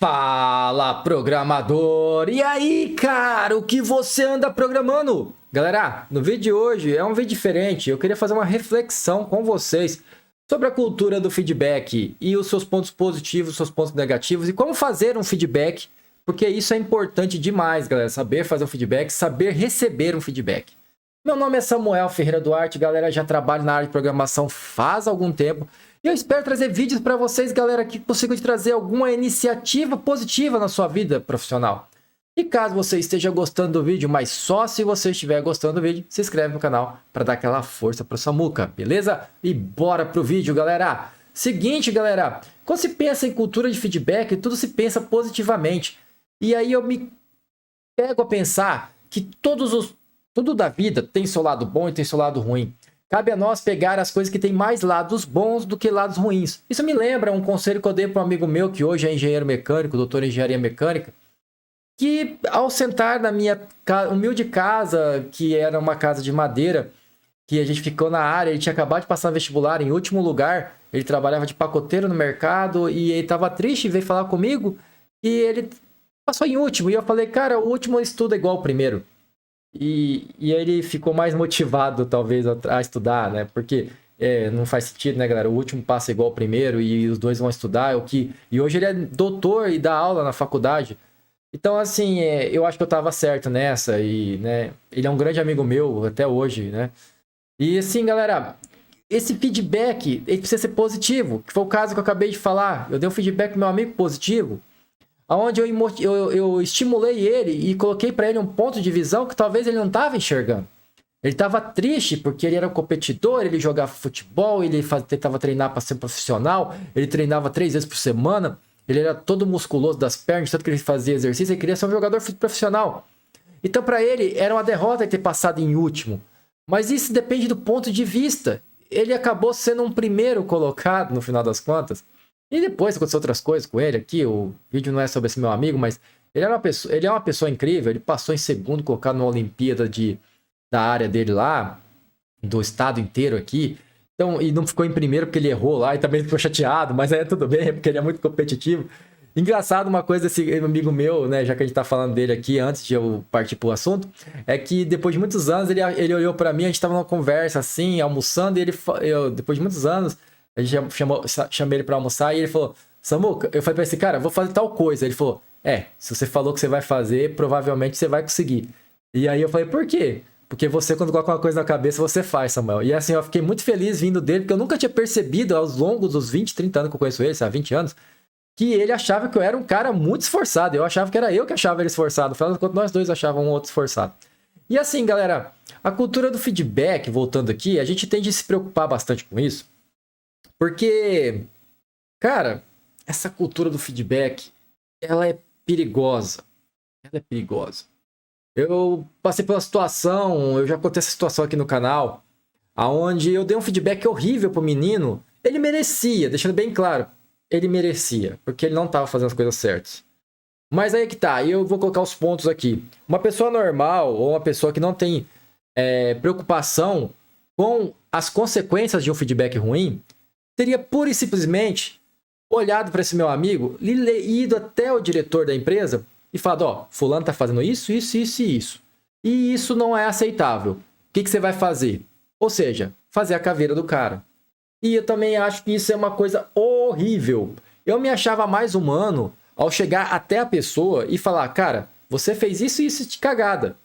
Fala, programador! E aí, cara, o que você anda programando? Galera, no vídeo de hoje é um vídeo diferente. Eu queria fazer uma reflexão com vocês sobre a cultura do feedback e os seus pontos positivos, os seus pontos negativos e como fazer um feedback, porque isso é importante demais, galera. Saber fazer um feedback, saber receber um feedback. Meu nome é Samuel Ferreira Duarte, galera, já trabalho na área de programação faz algum tempo. E eu espero trazer vídeos para vocês, galera, que consigam te trazer alguma iniciativa positiva na sua vida profissional. E caso você esteja gostando do vídeo, mas só se você estiver gostando do vídeo, se inscreve no canal para dar aquela força para o Samuca, beleza? E bora pro vídeo, galera! Seguinte, galera, quando se pensa em cultura de feedback, tudo se pensa positivamente. E aí eu me pego a pensar que tudo da vida tem seu lado bom e tem seu lado ruim. Cabe a nós pegar as coisas que têm mais lados bons do que lados ruins. Isso me lembra um conselho que eu dei para um amigo meu, que hoje é engenheiro mecânico, doutor em engenharia mecânica, que ao sentar na minha humilde casa, que era uma casa de madeira, que a gente ficou na área, ele tinha acabado de passar no vestibular em último lugar, ele trabalhava de pacoteiro no mercado, e ele estava triste e veio falar comigo, e ele passou em último, e eu falei, cara, o último estuda igual ao primeiro. E ele ficou mais motivado, talvez, a estudar, né? Porque não faz sentido, né, galera? O último passa igual ao primeiro e os dois vão estudar. E hoje ele é doutor e dá aula na faculdade. Então, assim, eu acho que eu tava certo nessa. E, né, ele é um grande amigo meu até hoje, né? E, assim, galera, esse feedback ele precisa ser positivo. Que foi o caso que eu acabei de falar. Eu dei um feedback pro meu amigo positivo, onde eu estimulei ele e coloquei para ele um ponto de visão que talvez ele não estava enxergando. Ele estava triste porque ele era um competidor, ele jogava futebol, ele tentava treinar para ser profissional, ele treinava 3 vezes por semana, ele era todo musculoso das pernas, tanto que ele fazia exercício, ele queria ser um jogador profissional. Então para ele era uma derrota ter passado em último. Mas isso depende do ponto de vista. Ele acabou sendo um primeiro colocado no final das contas. E depois aconteceu outras coisas com ele aqui, o vídeo não é sobre esse meu amigo, mas ele é uma pessoa incrível, ele passou em segundo colocado numa Olimpíada da área dele lá, do estado inteiro aqui, então, e não ficou em primeiro porque ele errou lá e também ficou chateado, mas aí tudo bem, porque ele é muito competitivo. Engraçado uma coisa desse amigo meu, né, já que a gente tá falando dele aqui, antes de eu partir pro assunto, é que depois de muitos anos ele olhou pra mim, a gente tava numa conversa assim, almoçando, e depois de muitos anos, a gente chamei ele pra almoçar e ele falou, Samuca, eu falei pra esse cara, vou fazer tal coisa. Ele falou, se você falou que você vai fazer, provavelmente você vai conseguir. E aí eu falei, por quê? Porque você, quando coloca uma coisa na cabeça, você faz, Samuel. E assim, eu fiquei muito feliz vindo dele, porque eu nunca tinha percebido, aos longos dos 20, 30 anos que eu conheço ele, sabe, 20 anos, que ele achava que eu era um cara muito esforçado. Eu achava que era eu que achava ele esforçado. Afinal de contas, nós dois achávamos um outro esforçado. E assim, galera, a cultura do feedback, voltando aqui, a gente tende a se preocupar bastante com isso. Porque, cara, essa cultura do feedback, ela é perigosa. Ela é perigosa. Eu passei pela situação, eu já contei essa situação aqui no canal, aonde eu dei um feedback horrível pro menino. Ele merecia, deixando bem claro, ele merecia, porque ele não estava fazendo as coisas certas. Mas aí que tá, eu vou colocar os pontos aqui. Uma pessoa normal, ou uma pessoa que não tem preocupação com as consequências de um feedback ruim, teria pura e simplesmente olhado para esse meu amigo, ido até o diretor da empresa e falado, fulano tá fazendo isso, isso, isso e isso. E isso não é aceitável. O que você vai fazer? Ou seja, fazer a caveira do cara. E eu também acho que isso é uma coisa horrível. Eu me achava mais humano ao chegar até a pessoa e falar, cara, você fez isso e isso de cagada.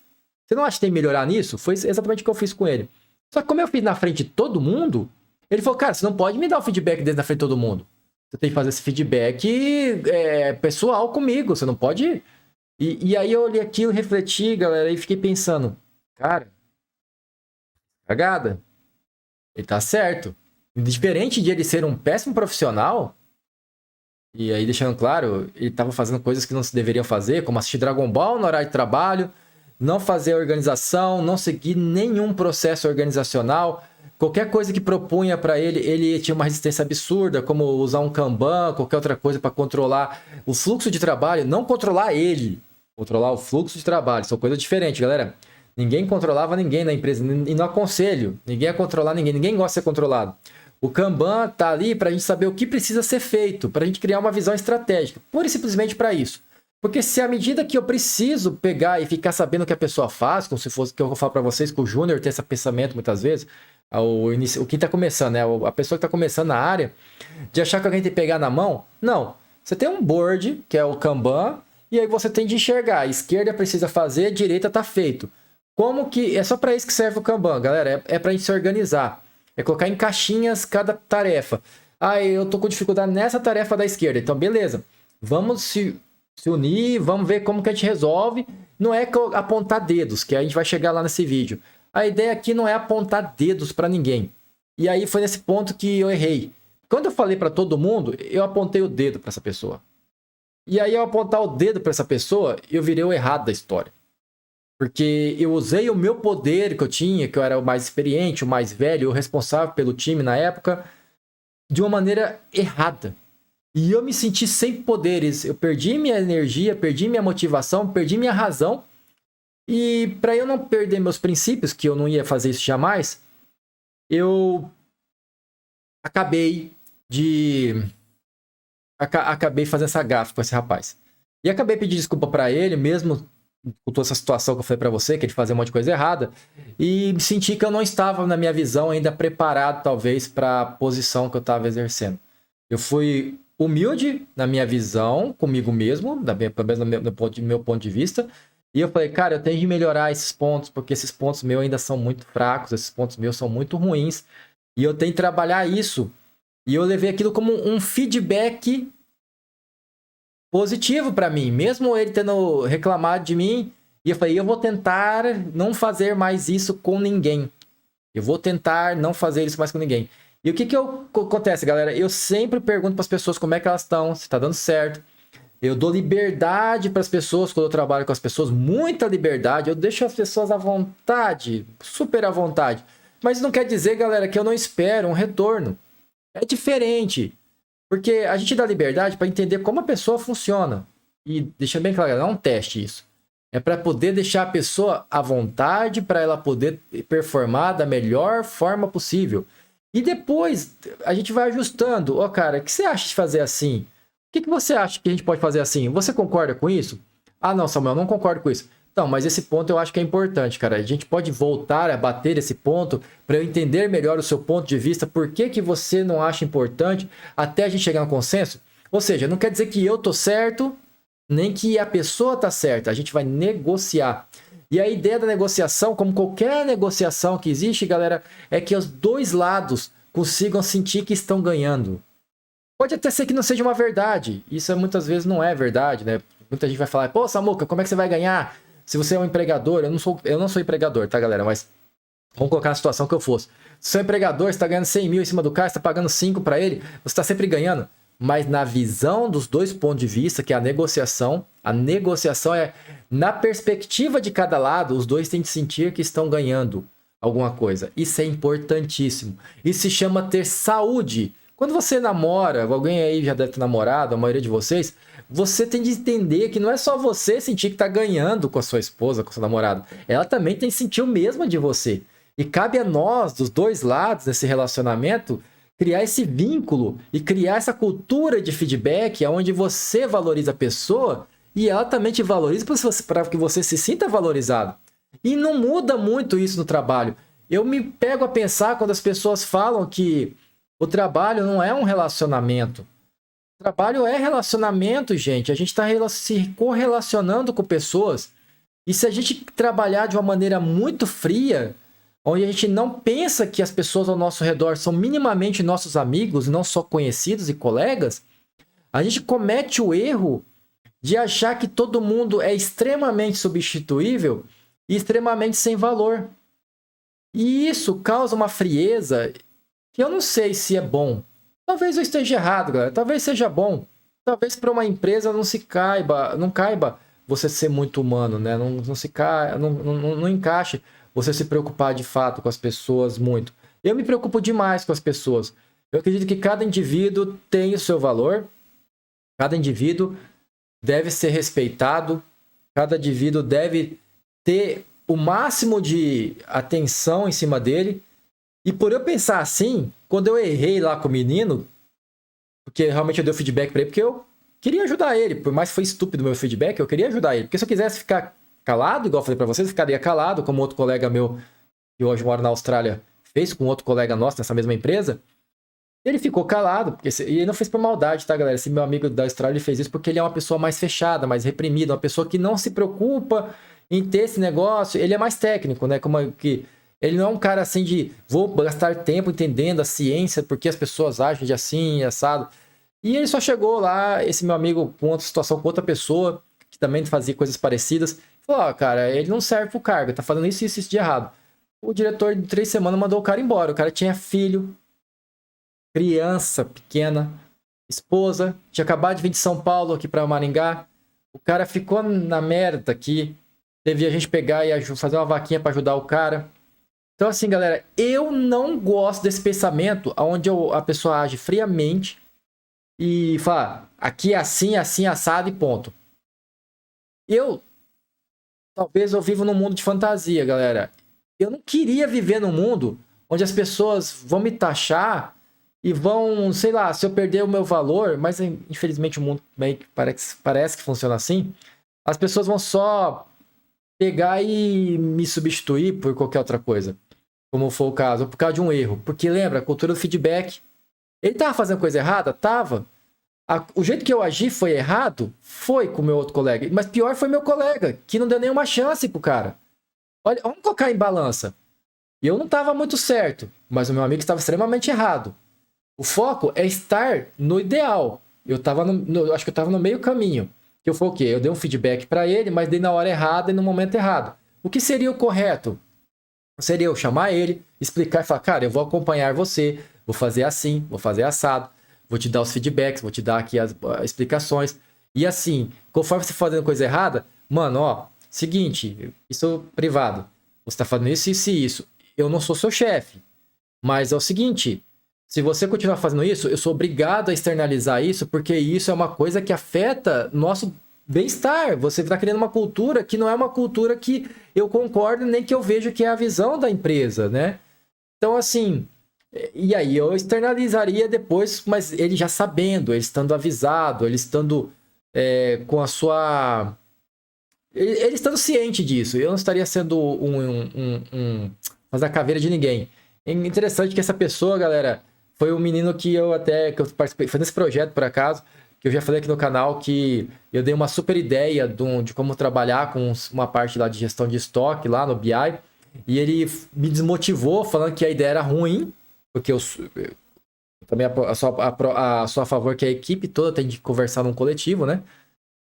Você não acha que tem que melhorar nisso? Foi exatamente o que eu fiz com ele. Só que como eu fiz na frente de todo mundo, ele falou, cara, você não pode me dar o feedback dele na frente de todo mundo. Você tem que fazer esse feedback pessoal comigo, você não pode... E aí eu olhei aquilo, refleti, galera, e fiquei pensando, cara, cagada. Ele tá certo. Diferente de ele ser um péssimo profissional, e aí deixando claro, ele tava fazendo coisas que não se deveriam fazer, como assistir Dragon Ball no horário de trabalho, não fazer organização, não seguir nenhum processo organizacional. Qualquer coisa que propunha para ele, ele tinha uma resistência absurda, como usar um Kanban, qualquer outra coisa para controlar o fluxo de trabalho, não controlar ele, controlar o fluxo de trabalho, são coisas diferentes, galera. Ninguém controlava ninguém na empresa, e não aconselho, ninguém ia controlar ninguém, ninguém gosta de ser controlado. O Kanban tá ali para a gente saber o que precisa ser feito, para a gente criar uma visão estratégica, pura e simplesmente para isso. Porque se à medida que eu preciso pegar e ficar sabendo o que a pessoa faz, como se fosse o que eu falo para vocês, que o Júnior tem esse pensamento muitas vezes, o que está começando, né? A pessoa que está começando na área, de achar que alguém tem que pegar na mão. Não. Você tem um board, que é o Kanban, e aí você tem de enxergar. A esquerda precisa fazer, a direita está feito. Como que... É só para isso que serve o Kanban, galera. É para a gente se organizar. É colocar em caixinhas cada tarefa. Ah, eu tô com dificuldade nessa tarefa da esquerda. Então, beleza. Vamos se unir, vamos ver como que a gente resolve. Não é apontar dedos, que a gente vai chegar lá nesse vídeo. A ideia aqui não é apontar dedos para ninguém. E aí foi nesse ponto que eu errei. Quando eu falei para todo mundo, eu apontei o dedo para essa pessoa. E aí, ao apontar o dedo para essa pessoa, eu virei o errado da história. Porque eu usei o meu poder que eu tinha, que eu era o mais experiente, o mais velho, o responsável pelo time na época, de uma maneira errada. E eu me senti sem poderes. Eu perdi minha energia, perdi minha motivação, perdi minha razão. E para eu não perder meus princípios, que eu não ia fazer isso jamais, eu acabei fazendo essa gafe com esse rapaz. E acabei pedindo desculpa para ele, mesmo com toda essa situação que eu falei para você, que ele fazia um monte de coisa errada, e senti que eu não estava, na minha visão, ainda preparado, talvez, para a posição que eu estava exercendo. Eu fui humilde na minha visão, comigo mesmo, pelo menos do meu ponto de vista, e eu falei, cara, eu tenho que melhorar esses pontos, porque esses pontos meus ainda são muito fracos, esses pontos meus são muito ruins, e eu tenho que trabalhar isso. E eu levei aquilo como um feedback positivo para mim, mesmo ele tendo reclamado de mim. E eu falei, eu vou tentar não fazer mais isso com ninguém. Eu vou tentar não fazer isso mais com ninguém. E o que acontece, galera? Eu sempre pergunto para as pessoas como é que elas estão, se está dando certo. Eu dou liberdade para as pessoas quando eu trabalho com as pessoas, muita liberdade. Eu deixo as pessoas à vontade, super à vontade. Mas isso não quer dizer, galera, que eu não espero um retorno. É diferente. Porque a gente dá liberdade para entender como a pessoa funciona. E deixa bem claro, não é um teste isso. É para poder deixar a pessoa à vontade, para ela poder performar da melhor forma possível. E depois a gente vai ajustando. Ó, cara, o que você acha de fazer assim? O que você acha que a gente pode fazer assim? Você concorda com isso? Ah, não, Samuel, não concordo com isso. Então, mas esse ponto eu acho que é importante, cara. A gente pode voltar a bater esse ponto para eu entender melhor o seu ponto de vista, por que você não acha importante, até a gente chegar no consenso. Ou seja, não quer dizer que eu tô certo, nem que a pessoa tá certa. A gente vai negociar. E a ideia da negociação, como qualquer negociação que existe, galera, é que os dois lados consigam sentir que estão ganhando. Pode até ser que não seja uma verdade. Isso muitas vezes não é verdade, né? Muita gente vai falar, pô, Samuca, como é que você vai ganhar? Se você é um empregador, eu não sou empregador, tá, galera? Mas vamos colocar a situação que eu fosse. Se você é um empregador, você está ganhando 100 mil em cima do cara, você está pagando 5 para ele, você está sempre ganhando. Mas na visão dos dois pontos de vista, que é a negociação é na perspectiva de cada lado, os dois têm de sentir que estão ganhando alguma coisa. Isso é importantíssimo. Isso se chama ter saúde. Quando você namora, alguém aí já deve ter namorado, a maioria de vocês, você tem de entender que não é só você sentir que está ganhando com a sua esposa, com a sua namorada. Ela também tem que sentir o mesmo de você. E cabe a nós, dos dois lados desse relacionamento, criar esse vínculo e criar essa cultura de feedback onde você valoriza a pessoa e ela também te valoriza para que você se sinta valorizado. E não muda muito isso no trabalho. Eu me pego a pensar quando as pessoas falam que o trabalho não é um relacionamento. O trabalho é relacionamento, gente. A gente está se correlacionando com pessoas. E se a gente trabalhar de uma maneira muito fria, onde a gente não pensa que as pessoas ao nosso redor são minimamente nossos amigos, não só conhecidos e colegas, a gente comete o erro de achar que todo mundo é extremamente substituível e extremamente sem valor. E isso causa uma frieza que eu não sei se é bom. Talvez eu esteja errado, galera. Talvez seja bom. Talvez para uma empresa não caiba você ser muito humano, né? Não encaixe você se preocupar de fato com as pessoas muito. Eu me preocupo demais com as pessoas. Eu acredito que cada indivíduo tem o seu valor. Cada indivíduo deve ser respeitado. Cada indivíduo deve ter o máximo de atenção em cima dele. E por eu pensar assim, quando eu errei lá com o menino, porque realmente eu dei o feedback pra ele, porque eu queria ajudar ele. Por mais que foi estúpido o meu feedback, eu queria ajudar ele. Porque se eu quisesse ficar calado, igual eu falei pra vocês, eu ficaria calado, como outro colega meu, que hoje mora na Austrália, fez com outro colega nosso nessa mesma empresa. Ele ficou calado, e ele não fez por maldade, tá, galera? Esse meu amigo da Austrália, ele fez isso porque ele é uma pessoa mais fechada, mais reprimida, uma pessoa que não se preocupa em ter esse negócio. Ele é mais técnico, né? Como que ele não é um cara assim de vou gastar tempo entendendo a ciência, porque as pessoas agem de assim, assado. E ele só chegou lá, esse meu amigo, com outra situação, com outra pessoa, que também fazia coisas parecidas, falou, ó, cara, ele não serve pro cargo, tá fazendo isso e isso de errado. O diretor de 3 semanas mandou o cara embora. O cara tinha filho, criança pequena, esposa, tinha acabado de vir de São Paulo aqui para Maringá. O cara ficou na merda aqui. Teve a gente pegar e fazer uma vaquinha para ajudar o cara. Então, assim, galera, eu não gosto desse pensamento onde a pessoa age friamente e fala, aqui é assim, assim, assado e ponto. Talvez eu vivo num mundo de fantasia, galera. Eu não queria viver num mundo onde as pessoas vão me taxar e vão, sei lá, se eu perder o meu valor, mas infelizmente o mundo meio que parece que funciona assim, as pessoas vão só pegar e me substituir por qualquer outra coisa, como foi o caso, ou por causa de um erro. Porque lembra, a cultura do feedback, ele tava fazendo coisa errada? Tava. O jeito que eu agi foi errado? Foi com o meu outro colega. Mas pior foi meu colega, que não deu nenhuma chance pro cara. Olha, vamos colocar em balança. Eu não estava muito certo, mas o meu amigo estava extremamente errado. O foco é estar no ideal. Eu acho que eu estava no meio caminho. Que eu foi o quê? Eu dei um feedback para ele, mas dei na hora errada e no momento errado. O que seria o correto? Seria eu chamar ele, explicar e falar, cara, eu vou acompanhar você, vou fazer assim, vou fazer assado, vou te dar os feedbacks, vou te dar aqui as explicações. E assim, conforme você for fazendo coisa errada, mano, ó, seguinte, isso é privado. Você tá fazendo isso, isso e isso. Eu não sou seu chefe. Mas é o seguinte, se você continuar fazendo isso, eu sou obrigado a externalizar isso, porque isso é uma coisa que afeta nosso bem-estar. Você está criando uma cultura que não é uma cultura que eu concordo, nem que eu vejo que é a visão da empresa, né? Então, assim, e aí eu externalizaria depois, mas ele já sabendo, ele estando avisado, ele estando com a sua... Ele estando ciente disso. Eu não estaria sendo fazer a caveira de ninguém. É interessante que essa pessoa, galera, foi um menino que eu participei, foi nesse projeto, por acaso, que eu já falei aqui no canal, que eu dei uma super ideia de como trabalhar com uma parte lá de gestão de estoque lá no BI, e ele me desmotivou falando que a ideia era ruim, porque eu também sou a favor que a equipe toda tem de conversar num coletivo, né?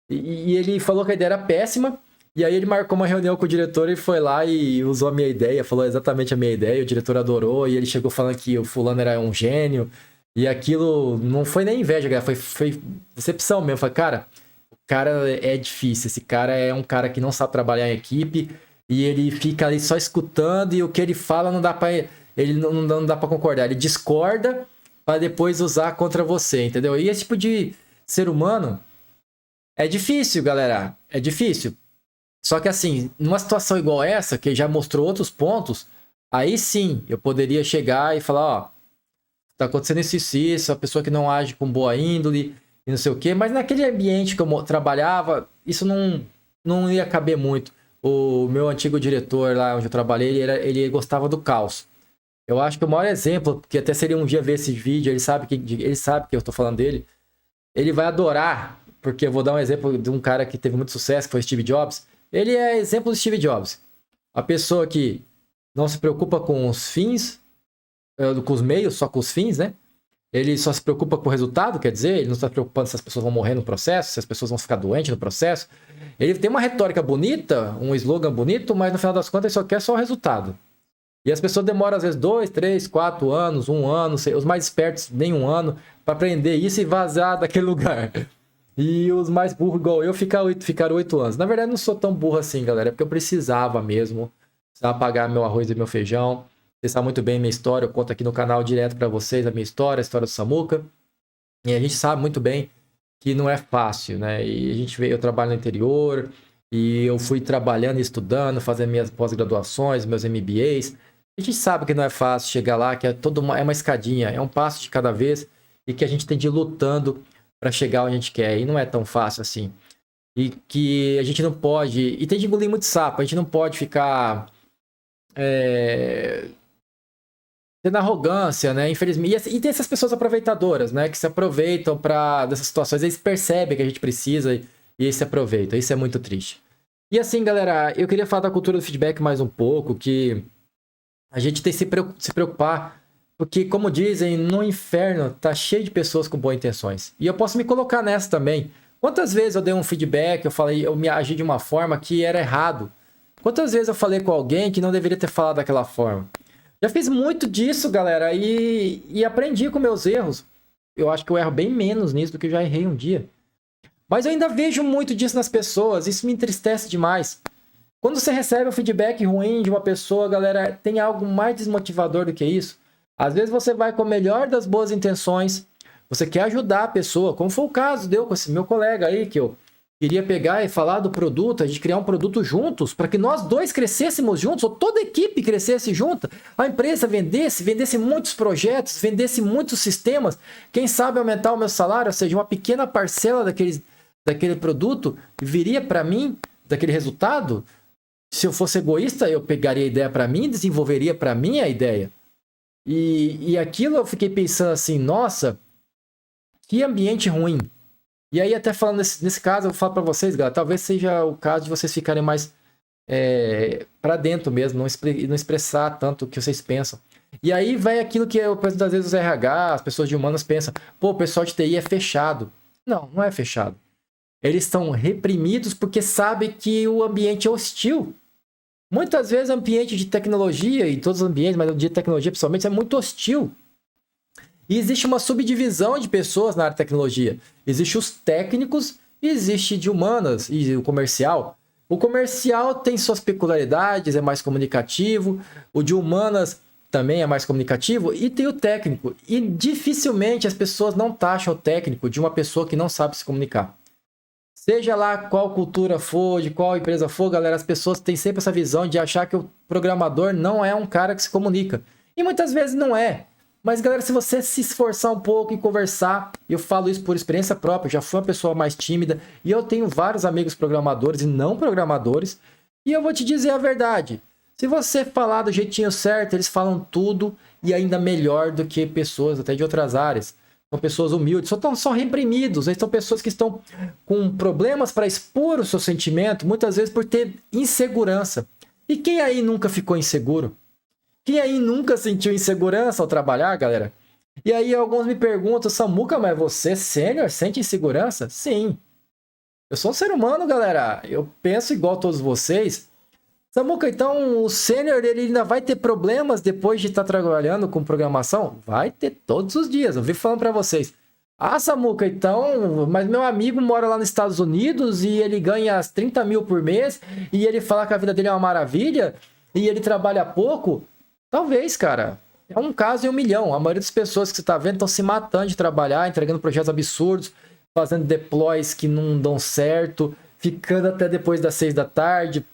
E ele falou que a ideia era péssima, e aí ele marcou uma reunião com o diretor e foi lá e usou a minha ideia, falou exatamente a minha ideia, o diretor adorou, e ele chegou falando que o fulano era um gênio, e aquilo não foi nem inveja, galera, foi decepção mesmo. Falei, cara, o cara é difícil, esse cara é um cara que não sabe trabalhar em equipe, e ele fica ali só escutando, e o que ele fala não dá pra, ele não dá pra concordar, ele discorda para depois usar contra você, entendeu? E esse tipo de ser humano é difícil, galera, é difícil. Só que assim, numa situação igual essa, que já mostrou outros pontos, aí sim, eu poderia chegar e falar, ó, tá acontecendo isso, a pessoa que não age com boa índole, e não sei o quê, mas naquele ambiente que eu trabalhava, isso não ia caber muito. O meu antigo diretor lá onde eu trabalhei, ele gostava do caos. Eu acho que o maior exemplo, que até seria um dia ver esse vídeo, ele sabe que eu tô falando dele, ele vai adorar, porque eu vou dar um exemplo de um cara que teve muito sucesso, que foi Steve Jobs. Ele é exemplo de Steve Jobs. A pessoa que não se preocupa com os fins, com os meios, só com os fins, né? Ele só se preocupa com o resultado, quer dizer, ele não está se preocupando se as pessoas vão morrer no processo, se as pessoas vão ficar doentes no processo. Ele tem uma retórica bonita, um slogan bonito, mas no final das contas ele só quer só o resultado. E as pessoas demoram às vezes 2, 3, 4 anos, 1 ano, os mais espertos nem 1 ano, para aprender isso e vazar daquele lugar. E os mais burros, igual eu, ficaram 8 anos. Na verdade, não sou tão burro assim, galera. É porque eu precisava mesmo. Precisava pagar meu arroz e meu feijão. Vocês sabem muito bem a minha história. Eu conto aqui no canal direto para vocês a minha história, a história do Samuca. E a gente sabe muito bem que não é fácil, né? E a gente vê, eu trabalho no interior. E eu fui trabalhando e estudando, fazendo minhas pós-graduações, meus MBAs. A gente sabe que não é fácil chegar lá, que é uma escadinha, é um passo de cada vez e que a gente tem de ir lutando para chegar onde a gente quer. E não é tão fácil assim. E que a gente não pode. E tem de engolir muito sapo, a gente não pode ficar. Tendo arrogância, né? Infelizmente. E tem essas pessoas aproveitadoras, né? Que se aproveitam dessas situações. Eles percebem que a gente precisa e eles se aproveitam. Isso é muito triste. E assim, galera, eu queria falar da cultura do feedback mais um pouco, que a gente tem que se preocupar, porque, como dizem, no inferno tá cheio de pessoas com boas intenções. E eu posso me colocar nessa também. Quantas vezes eu dei um feedback, eu me agi de uma forma que era errado? Quantas vezes eu falei com alguém que não deveria ter falado daquela forma? Já fiz muito disso, galera, e aprendi com meus erros. Eu acho que eu erro bem menos nisso do que eu já errei um dia. Mas eu ainda vejo muito disso nas pessoas, isso me entristece demais. Quando você recebe um feedback ruim de uma pessoa, galera, tem algo mais desmotivador do que isso? Às vezes você vai com a melhor das boas intenções, você quer ajudar a pessoa, como foi o caso deu com esse meu colega aí, que eu queria pegar e falar do produto, a gente criar um produto juntos, para que nós dois crescêssemos juntos, ou toda a equipe crescesse junta, a empresa vendesse muitos projetos, vendesse muitos sistemas, quem sabe aumentar o meu salário, ou seja, uma pequena parcela daquele produto viria para mim, daquele resultado. Se eu fosse egoísta, eu pegaria a ideia para mim, desenvolveria para mim a ideia. E aquilo eu fiquei pensando assim, nossa, que ambiente ruim. E aí, até falando nesse caso, eu falo para vocês, galera, talvez seja o caso de vocês ficarem mais para dentro mesmo, não expressar tanto o que vocês pensam. E aí vai aquilo que eu penso, às vezes os RH, as pessoas de humanas pensam, pô, o pessoal de TI é fechado. Não, não é fechado. Eles estão reprimidos porque sabem que o ambiente é hostil. Muitas vezes o ambiente de tecnologia, e todos os ambientes, mas o de tecnologia principalmente, é muito hostil. E existe uma subdivisão de pessoas na área de tecnologia. Existe os técnicos e existe de humanas e o comercial. O comercial tem suas peculiaridades, é mais comunicativo. O de humanas também é mais comunicativo. E tem o técnico. E dificilmente as pessoas não taxam o técnico de uma pessoa que não sabe se comunicar. Seja lá qual cultura for, de qual empresa for, galera, as pessoas têm sempre essa visão de achar que o programador não é um cara que se comunica. E muitas vezes não é. Mas, galera, se você se esforçar um pouco e conversar, eu falo isso por experiência própria, eu já fui uma pessoa mais tímida e eu tenho vários amigos programadores e não programadores, e eu vou te dizer a verdade. Se você falar do jeitinho certo, eles falam tudo e ainda melhor do que pessoas até de outras áreas. São pessoas humildes, são reprimidos, são pessoas que estão com problemas para expor o seu sentimento, muitas vezes por ter insegurança. E quem aí nunca ficou inseguro? Quem aí nunca sentiu insegurança ao trabalhar, galera? E aí alguns me perguntam, Samuca, mas você, sênior, sente insegurança? Sim. Eu sou um ser humano, galera. Eu penso igual a todos vocês. Samuca, então o sênior ele ainda vai ter problemas depois de estar trabalhando com programação? Vai ter todos os dias. Eu vi falando para vocês. Ah, Samuca, então, mas meu amigo mora lá nos Estados Unidos e ele ganha 30 mil por mês e ele fala que a vida dele é uma maravilha e ele trabalha pouco? Talvez, cara. É um caso em um milhão. A maioria das pessoas que você está vendo estão se matando de trabalhar, entregando projetos absurdos, fazendo deploys que não dão certo, ficando até depois das 6 da tarde.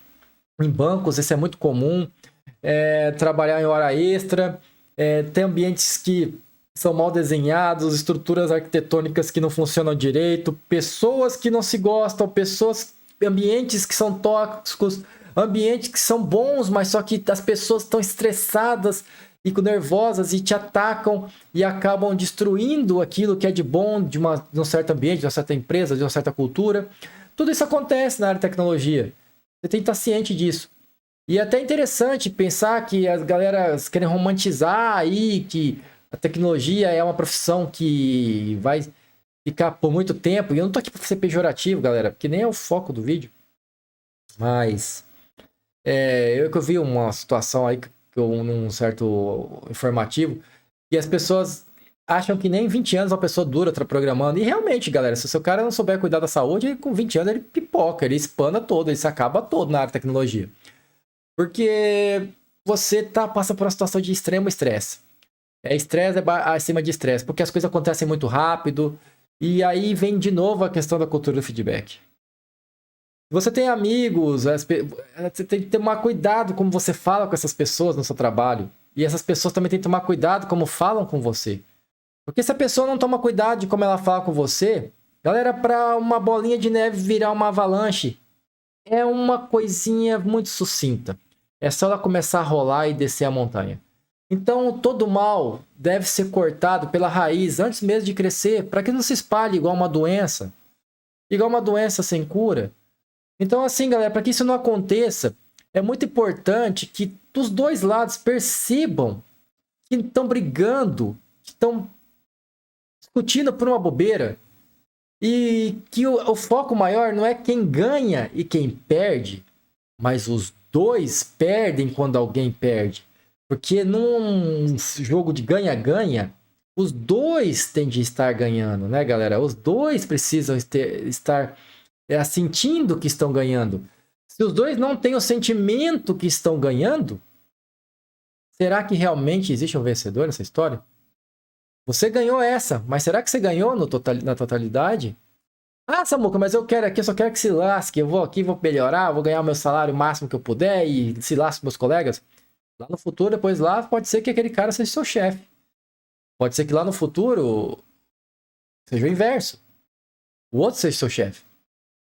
Em bancos, isso é muito comum. Trabalhar em hora extra. Tem ambientes que são mal desenhados, estruturas arquitetônicas que não funcionam direito, pessoas que não se gostam, ambientes que são tóxicos, ambientes que são bons, mas só que as pessoas estão estressadas e nervosas e te atacam e acabam destruindo aquilo que é de bom de um certo ambiente, de uma certa empresa, de uma certa cultura. Tudo isso acontece na área de tecnologia. Você tem que estar ciente disso. E é até interessante pensar que as galeras querem romantizar aí que a tecnologia é uma profissão que vai ficar por muito tempo. E eu não tô aqui para ser pejorativo, galera, porque nem é o foco do vídeo. Mas eu vi uma situação aí, num certo informativo, que as pessoas acham que nem 20 anos uma pessoa dura programando. E realmente, galera, se o seu cara não souber cuidar da saúde, com 20 anos ele pipoca, ele espana todo, ele se acaba todo na área de tecnologia. Porque você passa por uma situação de extremo estresse. Estresse acima de estresse, porque as coisas acontecem muito rápido. E aí vem de novo a questão da cultura do feedback. Você tem amigos, você tem que tomar cuidado como você fala com essas pessoas no seu trabalho. E essas pessoas também têm que tomar cuidado como falam com você. Porque se a pessoa não toma cuidado de como ela fala com você, galera, para uma bolinha de neve virar uma avalanche, é uma coisinha muito sucinta. É só ela começar a rolar e descer a montanha. Então, todo mal deve ser cortado pela raiz antes mesmo de crescer, para que não se espalhe igual uma doença sem cura. Então, assim, galera, para que isso não aconteça, é muito importante que os dois lados percebam que estão brigando, que estão discutindo por uma bobeira, e que o foco maior não é quem ganha e quem perde, mas os dois perdem quando alguém perde. Porque num jogo de ganha-ganha, os dois têm de estar ganhando, né, galera? Os dois precisam estar sentindo que estão ganhando. Se os dois não têm o sentimento que estão ganhando, será que realmente existe um vencedor nessa história? Você ganhou essa, mas será que você ganhou na totalidade? Ah, Samuca, mas eu quero aqui, eu só quero que se lasque. Eu vou aqui, vou melhorar, vou ganhar o meu salário máximo que eu puder e se lasque meus colegas. Lá no futuro, depois lá, pode ser que aquele cara seja seu chefe. Pode ser que lá no futuro seja o inverso. O outro seja seu chefe.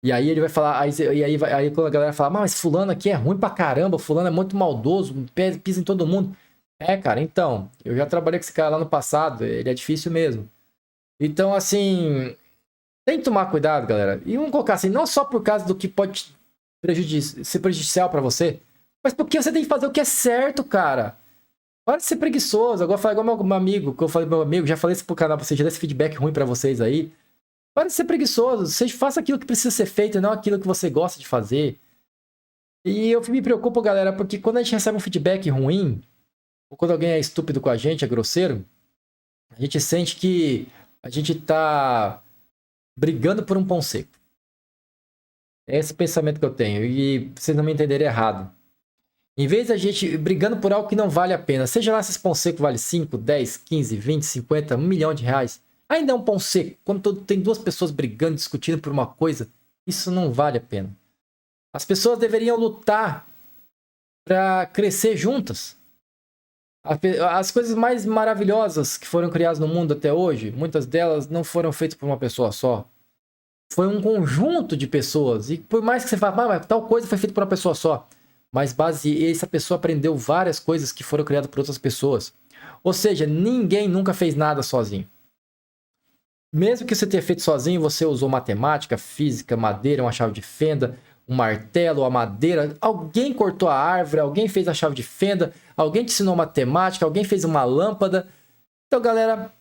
E aí ele vai falar, aí quando a galera fala, mas fulano aqui é ruim pra caramba, fulano é muito maldoso, pisa em todo mundo. É, cara, então, eu já trabalhei com esse cara lá no passado, ele é difícil mesmo. Então, assim, tem que tomar cuidado, galera. E vamos colocar assim, não só por causa do que pode ser prejudicial pra você, mas porque você tem que fazer o que é certo, cara. Para de ser preguiçoso. Agora fala igual meu amigo, que eu falei pro meu amigo, já falei isso pro canal pra vocês, já dei esse feedback ruim pra vocês aí. Para de ser preguiçoso. Você faça aquilo que precisa ser feito e não aquilo que você gosta de fazer. E eu me preocupo, galera, porque quando a gente recebe um feedback ruim, ou quando alguém é estúpido com a gente, é grosseiro, a gente sente que a gente tá brigando por um pão seco. É esse pensamento que eu tenho. E vocês não me entenderem errado. Em vez da gente brigando por algo que não vale a pena, seja lá se esse pão seco vale 5, 10, 15, 20, 50, 1 milhão de reais, ainda é um pão seco. Quando tem duas pessoas brigando, discutindo por uma coisa, isso não vale a pena. As pessoas deveriam lutar para crescer juntas. As coisas mais maravilhosas que foram criadas no mundo até hoje, muitas delas não foram feitas por uma pessoa só. Foi um conjunto de pessoas. E por mais que você fale, mas tal coisa foi feita por uma pessoa só. Mas essa pessoa aprendeu várias coisas que foram criadas por outras pessoas. Ou seja, ninguém nunca fez nada sozinho. Mesmo que você tenha feito sozinho, você usou matemática, física, madeira, uma chave de fenda, um martelo, a madeira. Alguém cortou a árvore, alguém fez a chave de fenda, alguém te ensinou matemática, alguém fez uma lâmpada. Então, galera,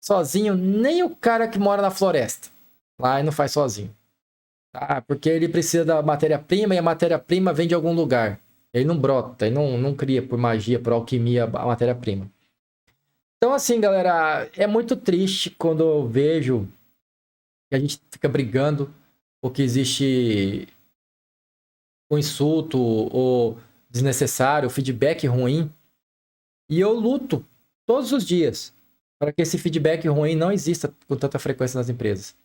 sozinho, nem o cara que mora na floresta lá e não faz sozinho. Ah, porque ele precisa da matéria-prima e a matéria-prima vem de algum lugar. Ele não brota, ele não cria por magia, por alquimia a matéria-prima. Então, assim, galera, é muito triste quando eu vejo que a gente fica brigando porque existe um insulto ou desnecessário, feedback ruim. E eu luto todos os dias para que esse feedback ruim não exista com tanta frequência nas empresas.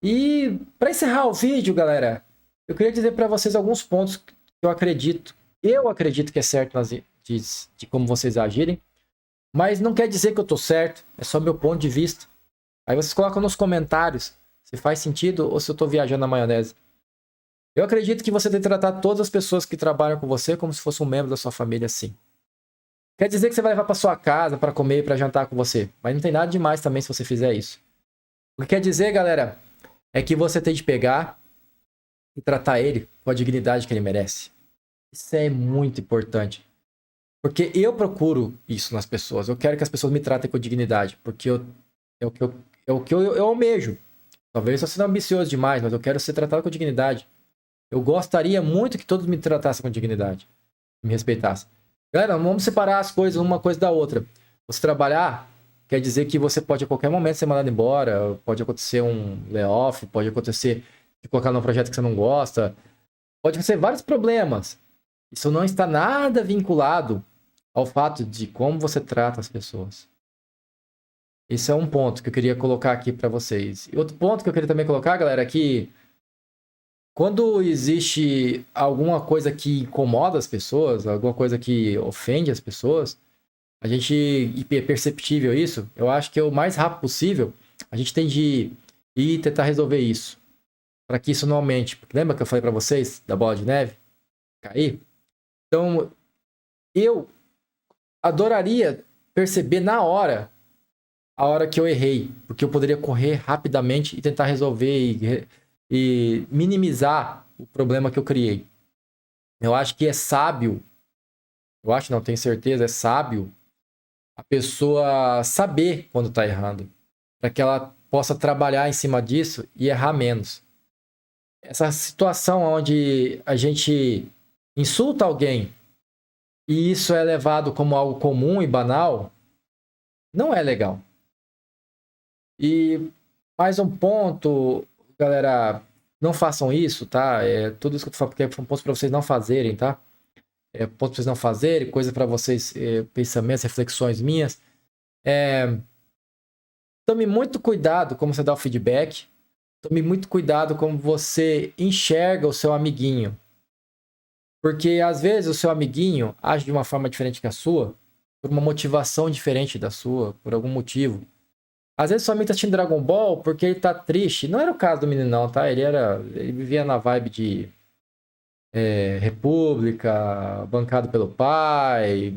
E para encerrar o vídeo, galera, eu queria dizer para vocês alguns pontos que eu acredito que é certo de como vocês agirem, mas não quer dizer que eu tô certo, é só meu ponto de vista. Aí vocês colocam nos comentários se faz sentido ou se eu tô viajando na maionese. Eu acredito que você tem que tratar todas as pessoas que trabalham com você como se fosse um membro da sua família, sim. Quer dizer que você vai levar para sua casa para comer e para jantar com você, mas não tem nada demais também se você fizer isso. O que quer dizer, galera, é que você tem de pegar e tratar ele com a dignidade que ele merece. Isso é muito importante. Porque eu procuro isso nas pessoas. Eu quero que as pessoas me tratem com dignidade. Porque é o que eu almejo. Talvez eu seja ambicioso demais, mas eu quero ser tratado com dignidade. Eu gostaria muito que todos me tratassem com dignidade. Me respeitassem. Galera, não vamos separar as coisas uma coisa da outra. Você trabalhar quer dizer que você pode a qualquer momento ser mandado embora, pode acontecer um layoff, pode acontecer de colocar num projeto que você não gosta, pode acontecer vários problemas. Isso não está nada vinculado ao fato de como você trata as pessoas. Esse é um ponto que eu queria colocar aqui para vocês. E outro ponto que eu queria também colocar, galera, é que Quando existe alguma coisa que incomoda as pessoas, alguma coisa que ofende as pessoas, a gente, e é perceptível isso, eu acho que é o mais rápido possível, a gente tem de ir tentar resolver isso, para que isso não aumente. Lembra que eu falei para vocês da bola de neve cair? Então, eu adoraria perceber na hora, a hora que eu errei, porque eu poderia correr rapidamente e tentar resolver e minimizar o problema que eu criei. Eu acho que é sábio, eu acho, não tenho certeza, é sábio a pessoa saber quando está errando, para que ela possa trabalhar em cima disso e errar menos. Essa situação onde a gente insulta alguém e isso é levado como algo comum e banal, não é legal. E mais um ponto, galera, não façam isso, tá? Tudo isso que eu tô falando porque são pontos para vocês não fazerem, tá? Pontos para vocês não fazerem, coisa para vocês, pensamentos, reflexões minhas. Tome muito cuidado como você dá o feedback. Tome muito cuidado como você enxerga o seu amiguinho. Porque às vezes o seu amiguinho age de uma forma diferente que a sua, por uma motivação diferente da sua, por algum motivo. Às vezes sua amigo tá assistindo Dragon Ball porque ele tá triste. Não era o caso do menino, não, tá? Ele vivia na vibe de República, bancado pelo pai.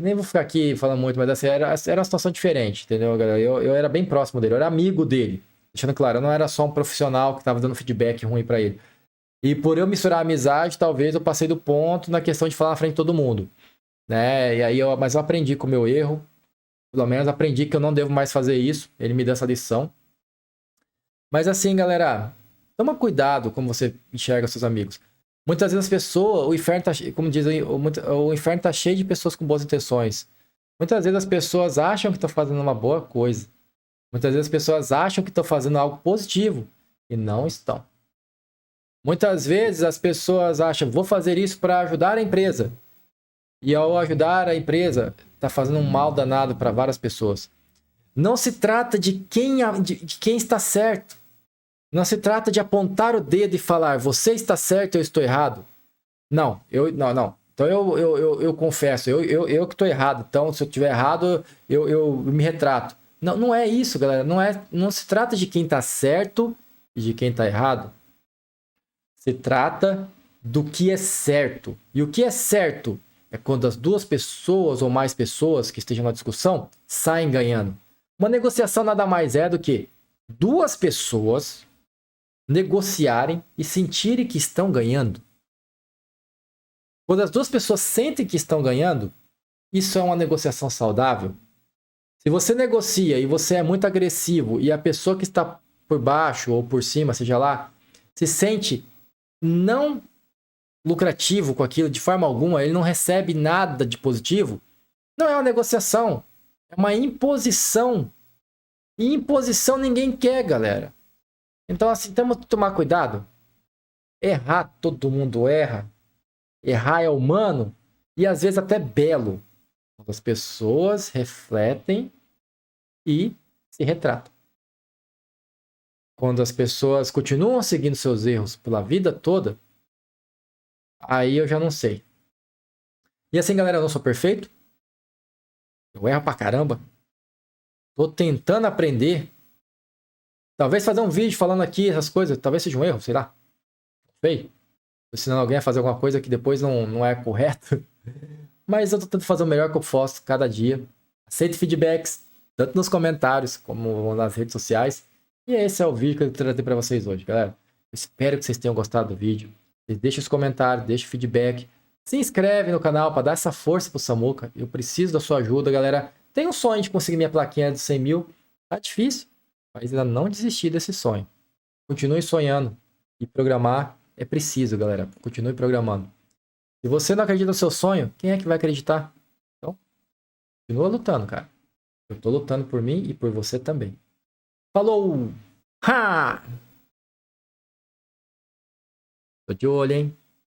Nem vou ficar aqui falando muito, mas assim, era uma situação diferente, entendeu, galera? Eu era bem próximo dele, eu era amigo dele. Deixando claro, eu não era só um profissional que tava dando feedback ruim pra ele. E por eu misturar a amizade, talvez eu passei do ponto na questão de falar na frente de todo mundo, né? Mas eu aprendi com o meu erro. Pelo menos aprendi que eu não devo mais fazer isso. Ele me deu essa lição. Mas assim, galera, toma cuidado como você enxerga seus amigos. Muitas vezes as pessoas, o inferno tá, como dizem, o inferno tá cheio de pessoas com boas intenções. Muitas vezes as pessoas acham que estão fazendo uma boa coisa. Muitas vezes as pessoas acham que estão fazendo algo positivo e não estão. Muitas vezes as pessoas acham, vou fazer isso para ajudar a empresa. E ao ajudar a empresa, está fazendo um mal danado para várias pessoas. Não se trata de quem está certo. Não se trata de apontar o dedo e falar, você está certo, eu estou errado. Não. Então eu confesso, eu que estou errado. Então, se eu estiver errado, eu me retrato. Não é isso, galera. Não se trata de quem está certo e de quem está errado. Se trata do que é certo. E o que é certo é quando as duas pessoas ou mais pessoas que estejam na discussão saem ganhando. Uma negociação nada mais é do que duas pessoas negociarem e sentirem que estão ganhando. Quando as duas pessoas sentem que estão ganhando, isso é uma negociação saudável. Se você negocia e você é muito agressivo e a pessoa que está por baixo ou por cima, seja lá, se sente não lucrativo com aquilo de forma alguma, ele não recebe nada de positivo, não é uma negociação, é uma imposição. E imposição ninguém quer, galera. Então, assim, temos que tomar cuidado. Errar, todo mundo erra. Errar é humano e às vezes até belo. Quando as pessoas refletem e se retratam. Quando as pessoas continuam seguindo seus erros pela vida toda, aí eu já não sei. E assim, galera, eu não sou perfeito. Eu erro pra caramba. Tô tentando aprender. Talvez fazer um vídeo falando aqui essas coisas, talvez seja um erro, sei lá. Sei. Ensinando alguém a fazer alguma coisa que depois não é correto. Mas eu tô tentando fazer o melhor que eu posso cada dia. Aceito feedbacks, tanto nos comentários como nas redes sociais. E esse é o vídeo que eu trazer para vocês hoje, galera. Eu espero que vocês tenham gostado do vídeo. Deixem os comentários, deixem o feedback. Se inscreve no canal para dar essa força pro Samuca. Eu preciso da sua ajuda, galera. Tenho um sonho de conseguir minha plaquinha de 100 mil. Tá difícil, mas ainda não desisti desse sonho. Continue sonhando. E programar é preciso, galera. Continue programando. Se você não acredita no seu sonho, quem é que vai acreditar? Então, continua lutando, cara. Eu tô lutando por mim e por você também. Falou! Ha! Tô de olho, hein?